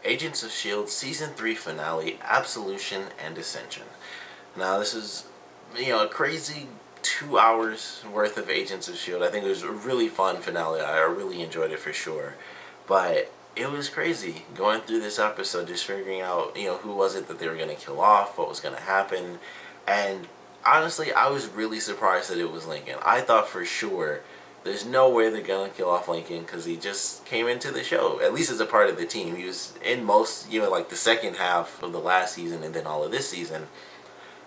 Agents of S.H.I.E.L.D. Season 3 finale, Absolution and Ascension. Now this is, a crazy 2 hours worth of Agents of S.H.I.E.L.D. I think it was a really fun finale. I really enjoyed it for sure. But it was crazy going through this episode, just figuring out, who was it that they were going to kill off, what was going to happen. And honestly, I was really surprised that it was Lincoln. I thought for sure there's no way they're going to kill off Lincoln because he just came into the show, at least as a part of the team. He was in most, like the second half of the last season and then all of this season.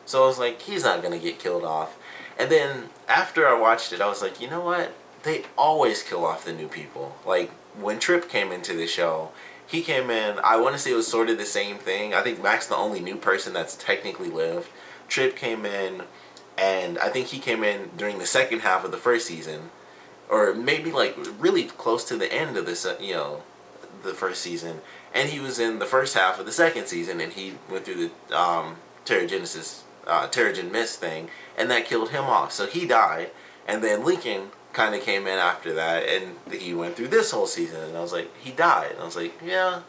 So I was like, he's not going to get killed off. And then after I watched it, I was like, you know what? They always kill off the new people. Like, when Trip came into the show, he came in, I want to say it was sort of the same thing. I think Mac's the only new person that's technically lived. Trip came in, and I think he came in during the second half of the first season. Or maybe like really close to the end of this, the first season. And he was in the first half of the second season, and he went through the Terrigen Mist thing, and that killed him off. So he died, and then Lincoln kind of came in after that, and he went through this whole season, and I was like, he died. And I was like, yeah,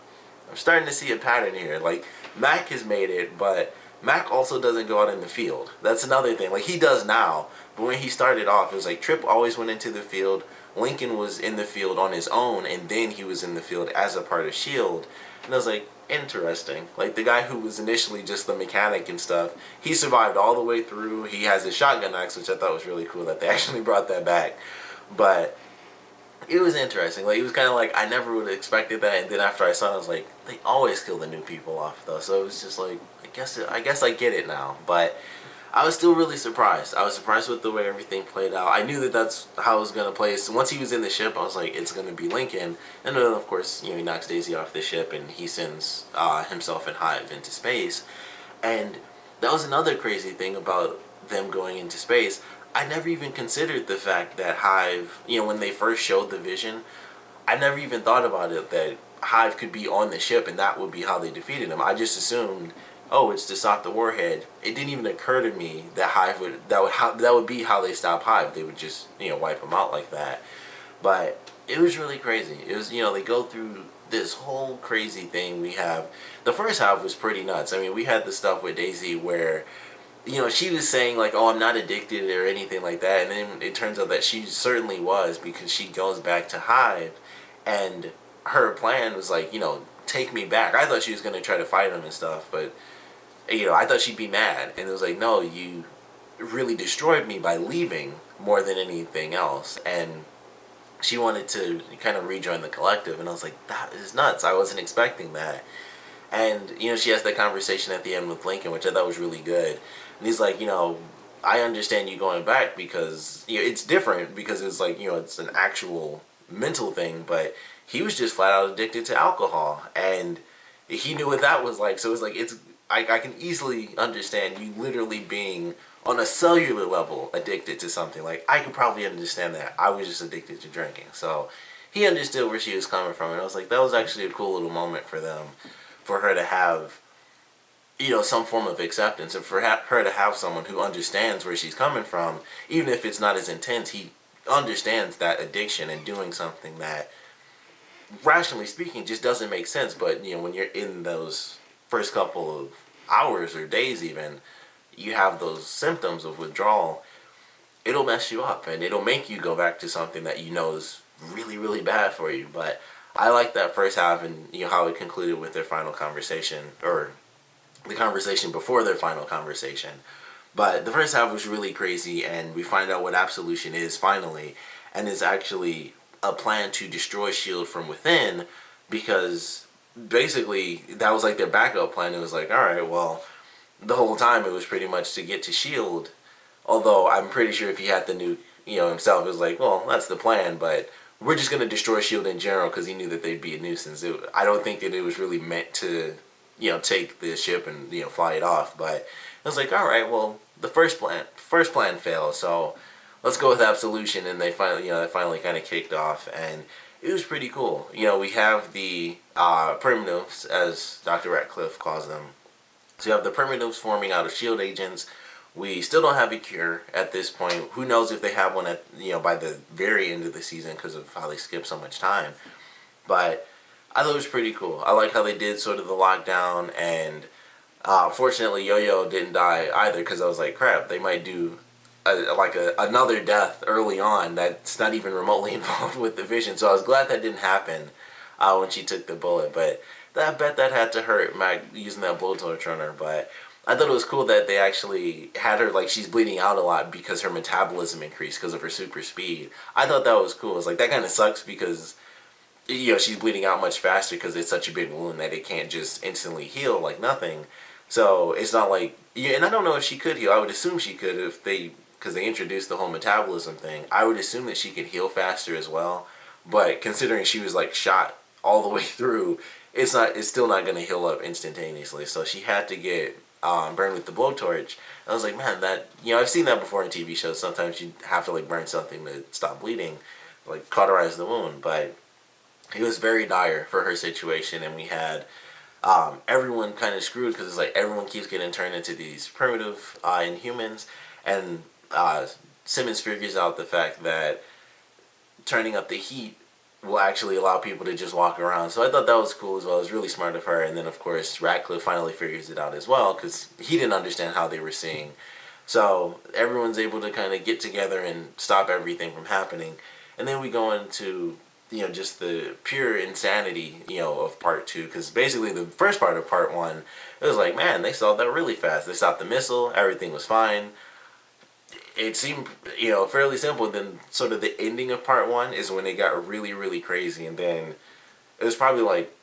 I'm starting to see a pattern here. Like, Mac has made it, but Mac also doesn't go out in the field. That's another thing. Like, he does now, but when he started off, it was like Trip always went into the field, Lincoln was in the field on his own, and then he was in the field as a part of S.H.I.E.L.D. And I was like, interesting. Like, the guy who was initially just the mechanic and stuff, he survived all the way through. He has his shotgun axe, which I thought was really cool that they actually brought that back. But it was interesting. Like, it was kind of like, I never would have expected that. And then after I saw it, I was like, they always kill the new people off, though. So it was just like, I guess I get it now. But I was still really surprised. I was surprised with the way everything played out. I knew that that's how it was going to play. So once he was in the ship, I was like, it's going to be Lincoln. And then, of course, he knocks Daisy off the ship and he sends himself and Hive into space. And that was another crazy thing about them going into space. I never even considered the fact that Hive, when they first showed the vision, I never even thought about it that Hive could be on the ship and that would be how they defeated him. I just assumed, oh, it's to stop the warhead. It didn't even occur to me that that would be how they stop Hive. They would just wipe him out like that. But it was really crazy. It was they go through this whole crazy thing. We have the first half was pretty nuts. I mean, we had the stuff with Daisy where she was saying like, oh, I'm not addicted or anything like that, and then it turns out that she certainly was, because she goes back to Hive and her plan was like, take me back. I thought she was going to try to fight him and stuff, but I thought she'd be mad, and it was like, no, you really destroyed me by leaving more than anything else. And she wanted to kind of rejoin the collective, and I was like, that is nuts. I wasn't expecting that. And she has that conversation at the end with Lincoln, which I thought was really good. And he's like, I understand you going back because it's different, because it's like, it's an actual mental thing, but he was just flat out addicted to alcohol, and he knew what that was like. So it was like, I can easily understand you literally being on a cellular level addicted to something. Like, I could probably understand that. I was just addicted to drinking. So he understood where she was coming from, and I was like, that was actually a cool little moment for them, for her to have some form of acceptance, and for her to have someone who understands where she's coming from, even if it's not as intense. He understands that addiction and doing something that, rationally speaking, just doesn't make sense. But when you're in those first couple of hours or days even, you have those symptoms of withdrawal, it'll mess you up, and it'll make you go back to something that is really, really bad for you. But I like that first half, and how it concluded with their final conversation, or the conversation before their final conversation. But the first half was really crazy, and we find out what Absolution is finally, and it's actually a plan to destroy S.H.I.E.L.D. from within, because basically that was like their backup plan. It was like, alright, well, the whole time it was pretty much to get to S.H.I.E.L.D. Although I'm pretty sure if he had the nuke, himself, it was like, well, that's the plan, but we're just going to destroy S.H.I.E.L.D. in general, because he knew that they'd be a nuisance. I don't think that it was really meant to take the ship and fly it off. But it was like, all right, well, the first plan failed, so let's go with Absolution. And they finally, that finally kind of kicked off, and it was pretty cool. We have the primitives, as Dr. Ratcliffe calls them. So you have the primitives forming out of S.H.I.E.L.D. agents. We still don't have a cure at this point. Who knows if they have one at by the very end of the season, because of how they skip so much time. But I thought it was pretty cool. I like how they did sort of the lockdown, and fortunately Yo-Yo didn't die either, because I was like, crap, they might do another death early on that's not even remotely involved with the Vision. So I was glad that didn't happen when she took the bullet. But I bet that had to hurt, Mac, using that blowtorch on her. But I thought it was cool that they actually had her, like, she's bleeding out a lot because her metabolism increased because of her super speed. I thought that was cool. It's like, that kind of sucks because, you know, she's bleeding out much faster because it's such a big wound that it can't just instantly heal like nothing. So it's not like, yeah, and I don't know if she could heal. I would assume she could if they, because they introduced the whole metabolism thing. I would assume that she could heal faster as well. But considering she was like shot all the way through, it's still not going to heal up instantaneously. So she had to get burned with the blowtorch. I was like, man, that, you know, I've seen that before in TV shows. Sometimes you have to like burn something to stop bleeding, like cauterize the wound. But it was very dire for her situation, and we had everyone kind of screwed because it's like everyone keeps getting turned into these primitive Inhumans, and Simmons figures out the fact that turning up the heat will actually allow people to just walk around. So I thought that was cool as well. It was really smart of her. And then of course Ratcliffe finally figures it out as well, because he didn't understand how they were seeing. So everyone's able to kind of get together and stop everything from happening. And then we go into, you know, just the pure insanity, you know, of part two. Because basically the first part of part one, it was like, man, they solved that really fast. They stopped the missile. Everything was fine. It seemed, you know, fairly simple. Then sort of the ending of part one is when it got really, really crazy. And then it was probably like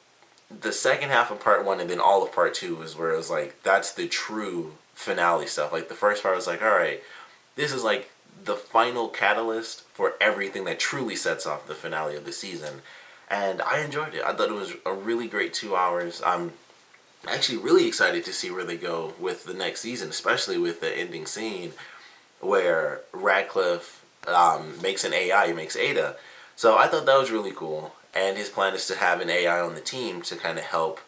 the second half of part one and then all of part two was where it was like, that's the true finale stuff. Like the first part was like, all right, this is like the final catalyst for everything that truly sets off the finale of the season. And I enjoyed it. I thought it was a really great 2 hours. I'm actually really excited to see where they go with the next season, especially with the ending scene where Radcliffe makes an AI, makes Ada. So I thought that was really cool. And his plan is to have an AI on the team to kind of help,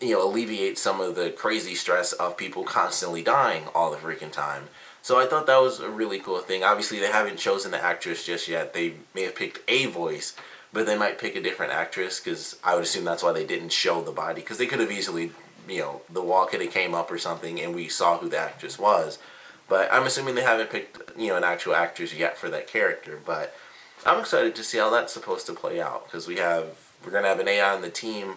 you know, alleviate some of the crazy stress of people constantly dying all the freaking time. So I thought that was a really cool thing. Obviously, they haven't chosen the actress just yet. They may have picked a voice, but they might pick a different actress, because I would assume that's why they didn't show the body, because they could have easily, you know, the wall could have came up or something and we saw who the actress was. But I'm assuming they haven't picked, you know, an actual actress yet for that character. But I'm excited to see how that's supposed to play out, because we're gonna have an AI on the team.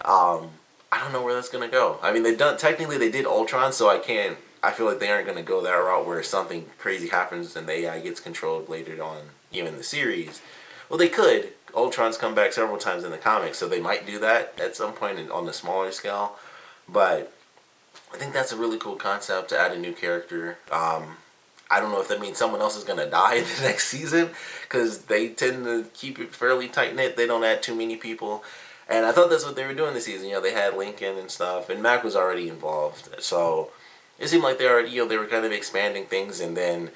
I don't know where that's gonna go. I mean, technically they did Ultron, so I feel like they aren't gonna go that route where something crazy happens and the AI gets controlled later on, even in the series. Well, they could. Ultron's come back several times in the comics, so they might do that at some point on the smaller scale. But I think that's a really cool concept to add a new character. I don't know if that means someone else is going to die in the next season, because they tend to keep it fairly tight-knit. They don't add too many people. And I thought that's what they were doing this season. You know, they had Lincoln and stuff, and Mac was already involved. So it seemed like they already, you know, they were kind of expanding things, and then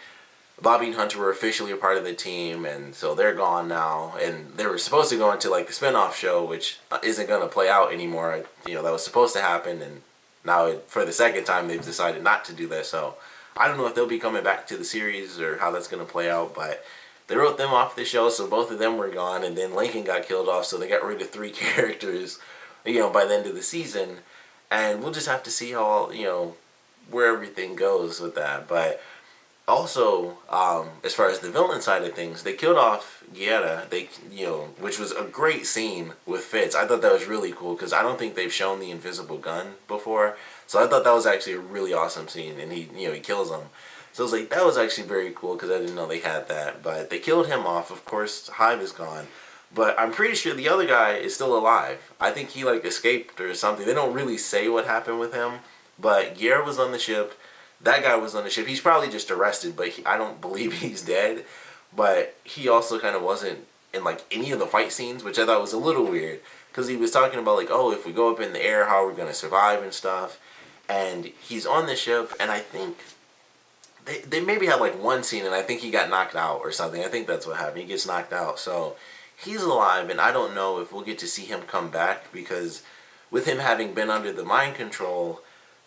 Bobby and Hunter were officially a part of the team, and so they're gone now. And they were supposed to go into like the spinoff show, which isn't going to play out anymore. You know, that was supposed to happen, and now for the second time they've decided not to do that. So I don't know if they'll be coming back to the series or how that's going to play out, but they wrote them off the show, so both of them were gone, and then Lincoln got killed off, so they got rid of 3 characters, you know, by the end of the season. And we'll just have to see how, you know, where everything goes with that. But also, as far as the villain side of things, they killed off Guerra, you know, which was a great scene with Fitz. I thought that was really cool, because I don't think they've shown the invisible gun before. So I thought that was actually a really awesome scene, and he kills him. So I was like, that was actually very cool, because I didn't know they had that. But they killed him off. Of course, Hive is gone. But I'm pretty sure the other guy is still alive. I think he like escaped or something. They don't really say what happened with him. But Guerra was on the ship. That guy was on the ship. He's probably just arrested, but I don't believe he's dead. But he also kind of wasn't in like any of the fight scenes, which I thought was a little weird. Because he was talking about like, oh, if we go up in the air, how are we going to survive and stuff. And he's on the ship, and I think they maybe had like one scene, and I think he got knocked out or something. I think that's what happened. He gets knocked out. So he's alive, and I don't know if we'll get to see him come back, because with him having been under the mind control,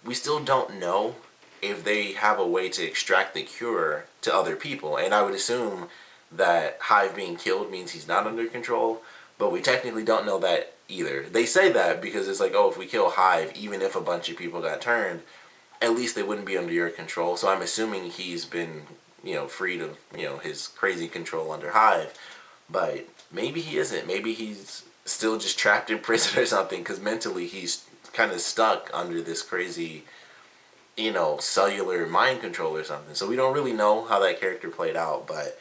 we still don't know if they have a way to extract the cure to other people. And I would assume that Hive being killed means he's not under control, but we technically don't know that either. They say that because it's like, oh, if we kill Hive, even if a bunch of people got turned, at least they wouldn't be under your control. So I'm assuming he's been, freed of, his crazy control under Hive. But maybe he isn't. Maybe he's still just trapped in prison or something, because mentally he's kind of stuck under this crazy, cellular mind control or something. So we don't really know how that character played out, but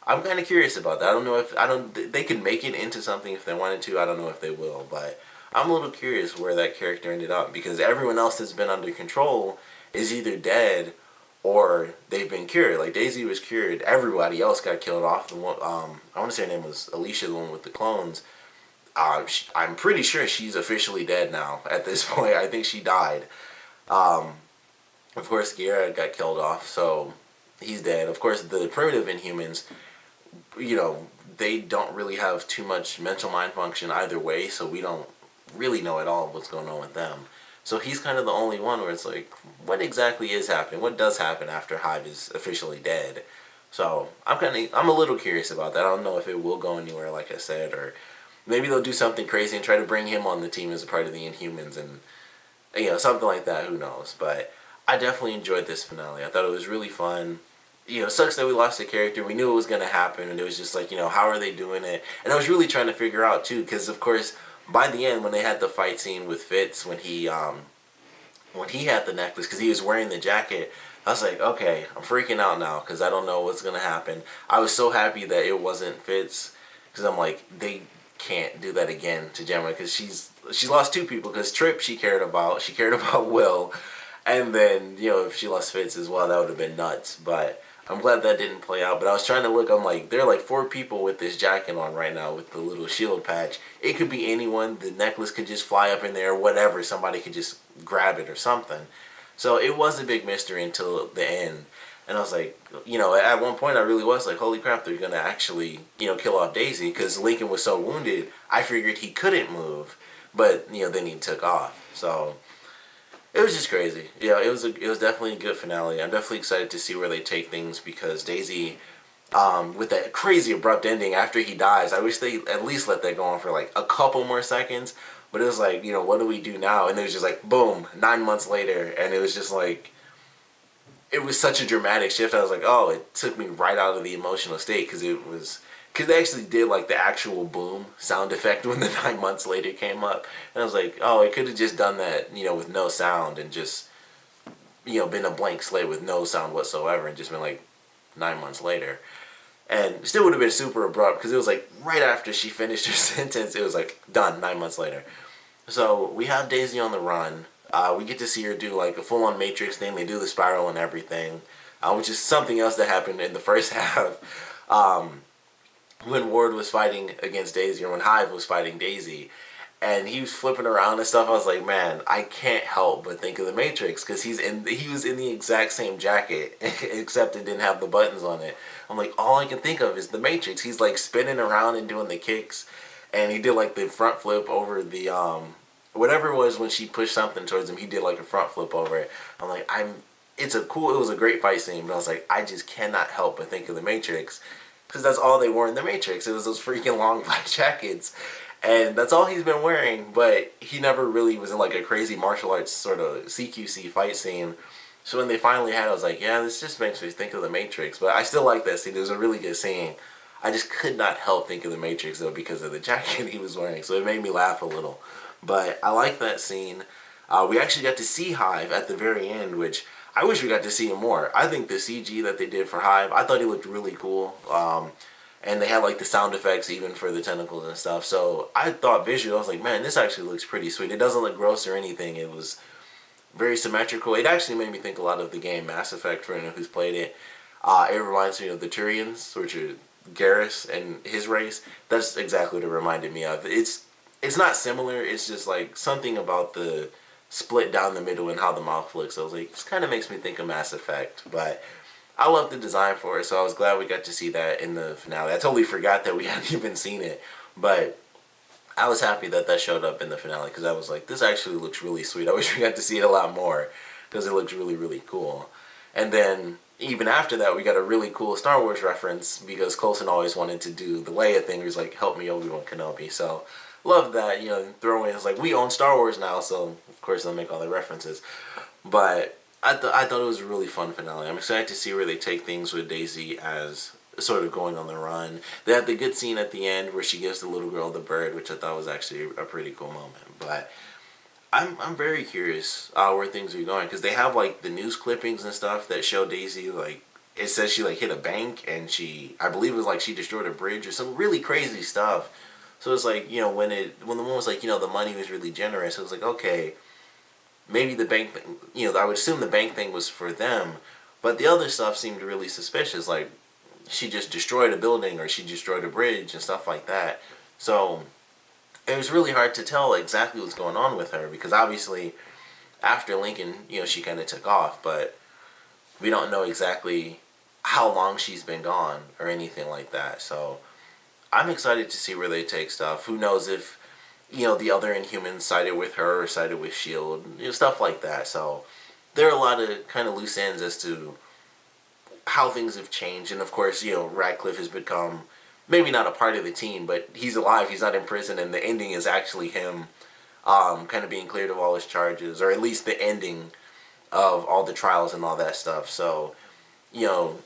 I'm kind of curious about that. I don't know if they could make it into something if they wanted to. I don't know if they will, but I'm a little curious where that character ended up, because everyone else that's been under control is either dead or they've been cured. Like Daisy was cured. Everybody else got killed off. The one, I want to say her name was Alicia, the one with the clones. I'm pretty sure she's officially dead now at this point. I think she died. Of course, Guerra got killed off, so he's dead. Of course, the primitive Inhumans, they don't really have too much mental mind function either way, so we don't really know at all what's going on with them. So he's kind of the only one where it's like, what exactly is happening? What does happen after Hive is officially dead? So I'm a little curious about that. I don't know if it will go anywhere, like I said, or maybe they'll do something crazy and try to bring him on the team as a part of the Inhumans, and something like that. Who knows? But I definitely enjoyed this finale. I thought it was really fun. It sucks that we lost the character. We knew it was going to happen, and it was just like, how are they doing it? And I was really trying to figure out, too, because, of course, by the end, when they had the fight scene with Fitz, when he had the necklace, because he was wearing the jacket, I was like, okay, I'm freaking out now, because I don't know what's going to happen. I was so happy that it wasn't Fitz, because I'm like, they can't do that again to Gemma, because she's lost two people, because Trip she cared about Will, and then, if she lost Fitz as well, that would have been nuts. But I'm glad that didn't play out. But I was trying to look, I'm like, there are like 4 people with this jacket on right now with the little shield patch. It could be anyone. The necklace could just fly up in there, whatever. Somebody could just grab it or something. So it was a big mystery until the end. And I was like, at one point I really was like, holy crap, they're going to actually, kill off Daisy. Because Lincoln was so wounded, I figured he couldn't move. But, then he took off. So it was just crazy. It was definitely a good finale. I'm definitely excited to see where they take things, because Daisy, with that crazy abrupt ending after he dies, I wish they at least let that go on for like a couple more seconds. But it was like, what do we do now? And it was just like, boom, 9 months later. And it was just like, it was such a dramatic shift. I was like, oh, it took me right out of the emotional state, because they actually did like the actual boom sound effect when the 9 months later came up. And I was like, oh, it could have just done that, with no sound, and just, been a blank slate with no sound whatsoever, and just been like 9 months later. And still would have been super abrupt, because it was like right after she finished her sentence, it was like done 9 months later. So we have Daisy on the run. We get to see her do like a full-on Matrix thing. They do the spiral and everything, which is something else that happened in the first half. When Ward was fighting against Daisy, or when Hive was fighting Daisy, and he was flipping around and stuff, I was like, man, I can't help but think of the Matrix, because he was in the exact same jacket, except it didn't have the buttons on it. I'm like, all I can think of is the Matrix. He's like spinning around and doing the kicks, and he did like the front flip over the whatever it was when she pushed something towards him. He did like a front flip over it. I'm like, it was a great fight scene, but I was like, I just cannot help but think of the Matrix. Because that's all they wore in the Matrix. It was those freaking long black jackets. And that's all he's been wearing. But he never really was in like a crazy martial arts sort of CQC fight scene. So when they finally had it, I was like, yeah, this just makes me think of the Matrix. But I still like that scene. It was a really good scene. I just could not help think of the Matrix, though, because of the jacket he was wearing. So it made me laugh a little. But I like that scene. We actually got to see Hive at the very end, which I wish we got to see him more. I think the CG that they did for Hive, I thought he looked really cool. And they had like the sound effects even for the tentacles and stuff. So I thought visually, I was like, man, this actually looks pretty sweet. It doesn't look gross or anything. It was very symmetrical. It actually made me think a lot of the game Mass Effect, for anyone who's played it. It reminds me of the Turians, which are Garrus and his race. That's exactly what it reminded me of. It's not similar. It's just like something about the split down the middle and how the mouth looks. I was like, this kind of makes me think of Mass Effect. But I love the design for it, so I was glad we got to see that in the finale. I totally forgot that we hadn't even seen it, but I was happy that that showed up in the finale, because I was like, this actually looks really sweet. I wish we got to see it a lot more, because it looks really, really cool. And then even after that, we got a really cool Star Wars reference, because Coulson always wanted to do the Leia thing. He was like, help me, Obi-Wan Kenobi. So love that, throw in, it's like, we own Star Wars now, so of course they'll make all the references. But I thought it was a really fun finale. I'm excited to see where they take things with Daisy as sort of going on the run. They had the good scene at the end where she gives the little girl the bird, which I thought was actually a pretty cool moment. But I'm very curious where things are going, because they have like the news clippings and stuff that show Daisy, like, it says she like hit a bank, and I believe it was like she destroyed a bridge or some really crazy stuff. So it's like, when the one was like, the money was really generous, it was like, okay, maybe the bank thing, I would assume the bank thing was for them, but the other stuff seemed really suspicious, like she just destroyed a building or she destroyed a bridge and stuff like that. So it was really hard to tell exactly what's going on with her, because obviously after Lincoln, she kind of took off, but we don't know exactly how long she's been gone or anything like that. So I'm excited to see where they take stuff. Who knows if, the other Inhumans sided with her or sided with S.H.I.E.L.D, stuff like that. So there are a lot of kind of loose ends as to how things have changed. And of course, Radcliffe has become maybe not a part of the team, but he's alive, he's not in prison, and the ending is actually him kind of being cleared of all his charges, or at least the ending of all the trials and all that stuff. So,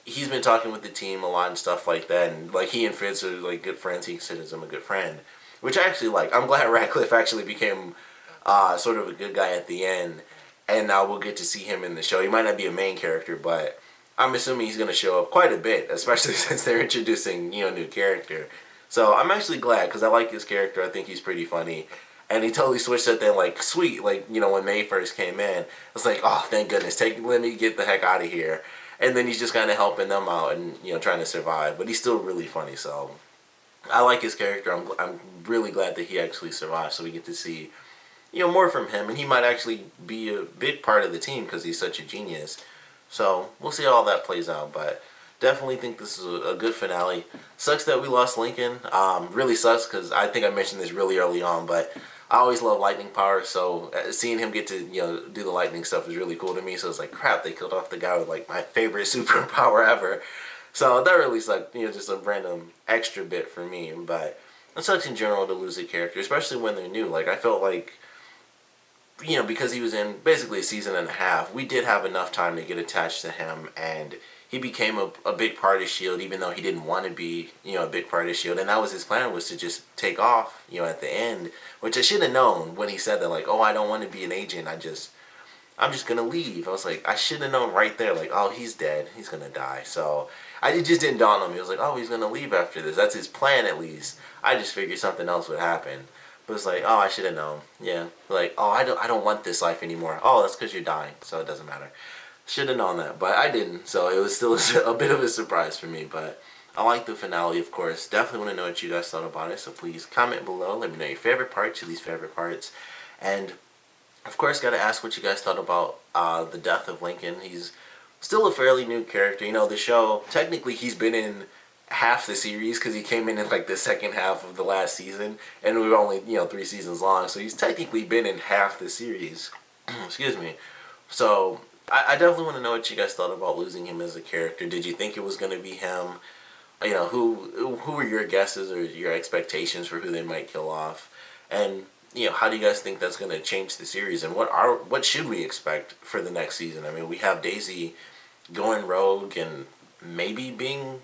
he's been talking with the team a lot and stuff like that, and like he and Fitz are like good friends. He considers him a good friend, which I actually like. I'm glad Radcliffe actually became sort of a good guy at the end, and now we'll get to see him in the show. He might not be a main character, but I'm assuming he's going to show up quite a bit, especially since they're introducing, a new character. So I'm actually glad, because I like his character. I think he's pretty funny. And he totally switched it then, like, sweet, like, when May first came in. It's like, oh, thank goodness, let me get the heck out of here. And then he's just kind of helping them out and, trying to survive. But he's still really funny, so I like his character. I'm really glad that he actually survived, so we get to see, more from him. And he might actually be a big part of the team because he's such a genius. So we'll see how all that plays out, but definitely think this is a good finale. Sucks that we lost Lincoln. Really sucks, because I think I mentioned this really early on, but I always love lightning power, so seeing him get to do the lightning stuff is really cool to me. So it's like, crap, they killed off the guy with like my favorite superpower ever. So that really sucked, just a random extra bit for me. But it sucks in general to lose a character, especially when they're new. Like, I felt like, because he was in basically a season and a half, we did have enough time to get attached to him, and he became a big part of S.H.I.E.L.D, even though he didn't want to be, a big part of S.H.I.E.L.D, and that was his plan, was to just take off, at the end, which I should have known when he said that, like, oh, I don't want to be an agent, I'm just gonna leave. I was like, I should have known right there, like, oh, he's dead, he's gonna die. So it just didn't dawn on me. I was like, oh, he's gonna leave after this, that's his plan at least. I just figured something else would happen. But it's like, oh, I should have known. Yeah. Like, oh, I don't want this life anymore. Oh, that's because you're dying, so it doesn't matter. Should have known that, but I didn't. So it was still a bit of a surprise for me. But I like the finale, of course. Definitely want to know what you guys thought about it. So please comment below. Let me know your favorite parts, your least favorite parts. And, of course, got to ask what you guys thought about the death of Lincoln. He's still a fairly new character. The show, technically he's been in half the series, because he came in like the second half of the last season, and we were only 3 seasons long, so he's technically been in half the series. Excuse me. So I definitely want to know what you guys thought about losing him as a character. Did you think it was going to be him? Who were your guesses or your expectations for who they might kill off? And how do you guys think that's going to change the series, and what should we expect for the next season? I mean, we have Daisy going rogue and maybe being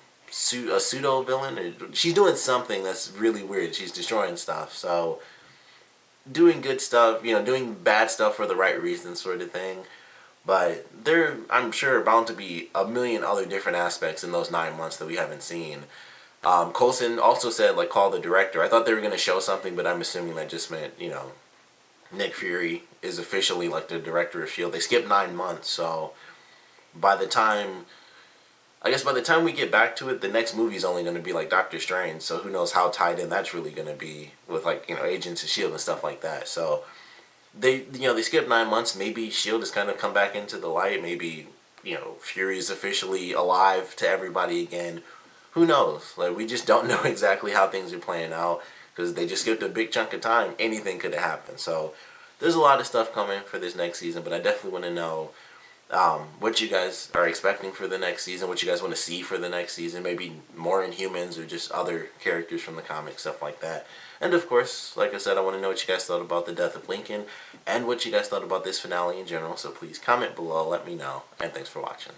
a pseudo villain, or she's doing something that's really weird. She's destroying stuff, so doing good stuff, doing bad stuff for the right reasons, sort of thing. But there, I'm sure, bound to be a million other different aspects in those 9 months that we haven't seen. Coulson also said, like, call the director. I thought they were going to show something, but I'm assuming that just meant, Nick Fury is officially like the director of S.H.I.E.L.D. They skipped 9 months, so by the time we get back to it, the next movie is only going to be like Doctor Strange, so who knows how tied in that's really going to be with, like, Agents of S.H.I.E.L.D. and stuff like that. So they skipped 9 months. Maybe S.H.I.E.L.D. has kind of come back into the light. Maybe, Fury is officially alive to everybody again. Who knows? Like, we just don't know exactly how things are playing out, because they just skipped a big chunk of time. Anything could have happened. So there's a lot of stuff coming for this next season, but I definitely want to know what you guys are expecting for the next season, what you guys want to see for the next season, maybe more Inhumans or just other characters from the comics, stuff like that. And of course, like I said, I want to know what you guys thought about the death of Lincoln and what you guys thought about this finale in general. So please comment below, let me know, and thanks for watching.